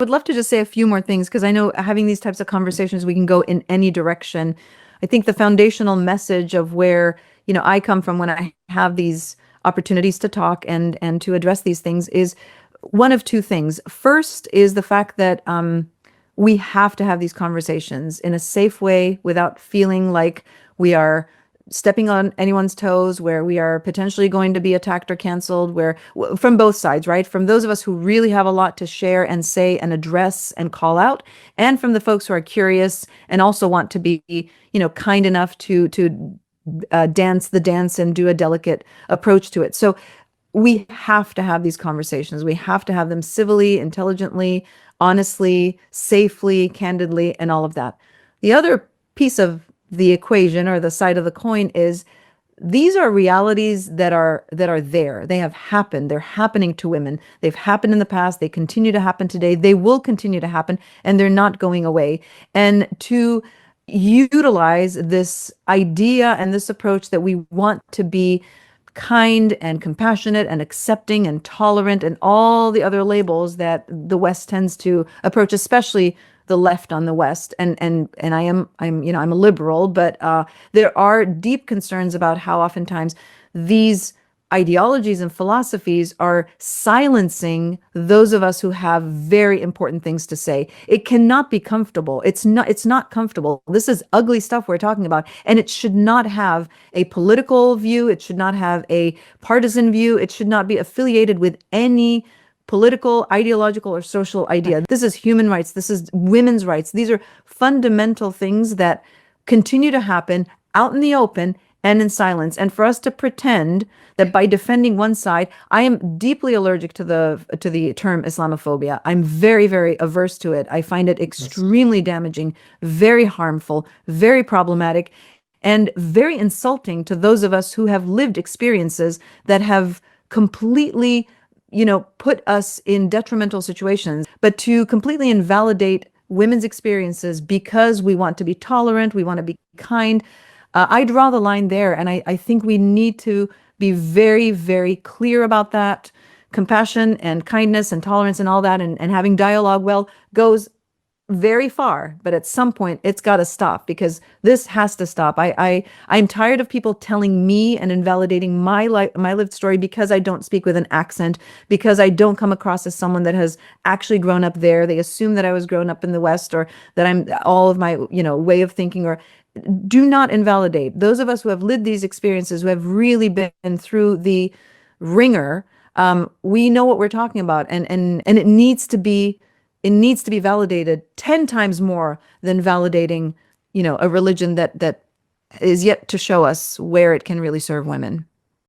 would love to just say a few more things because I know having these types of conversations, we can go in any direction. I think the foundational message of where, I come from when I have these opportunities to talk and to address these things is one of two things. First is the fact that we have to have these conversations in a safe way without feeling like we are stepping on anyone's toes, where we are potentially going to be attacked or canceled, where from both sides, right? From those of us who really have a lot to share and say and address and call out, and from the folks who are curious and also want to be, kind enough to dance the dance and do a delicate approach to it. So we have to have these conversations. We have to have them civilly, intelligently, honestly, safely, candidly, and all of that. The other piece of the equation or the side of the coin is these are realities that are there. They have happened. They're happening to women. They've happened in the past. They continue to happen today. They will continue to happen, and they're not going away. And to utilize this idea and this approach that we want to be kind and compassionate and accepting and tolerant and all the other labels that the West tends to approach, especially the left on the West. And I'm a liberal, but there are deep concerns about how oftentimes these ideologies and philosophies are silencing those of us who have very important things to say. It cannot be comfortable. It's not comfortable. This is ugly stuff we're talking about, and it should not have a political view. It should not have a partisan view. It should not be affiliated with any political, ideological, or social idea. This is human rights. This is women's rights. These are fundamental things that continue to happen out in the open and in silence. And for us to pretend that by defending one side, I am deeply allergic to the term Islamophobia. I'm very, very averse to it. I find it extremely damaging, very harmful, very problematic, and very insulting to those of us who have lived experiences that have completely, put us in detrimental situations. But to completely invalidate women's experiences because we want to be tolerant, we want to be kind, I draw the line there, and I think we need to be very, very clear about that. Compassion and kindness and tolerance and all that, and having dialogue, well, goes very far, but at some point it's got to stop, because this has to stop. I'm tired of people telling me and invalidating my lived story because I don't speak with an accent, because I don't come across as someone that has actually grown up there. They assume that I was grown up in the West, or that I'm all of my, way of thinking, or do not invalidate those of us who have lived these experiences, who have really been through the ringer. We know what we're talking about, and it needs to be validated 10 times more than validating, a religion that is yet to show us where it can really serve women.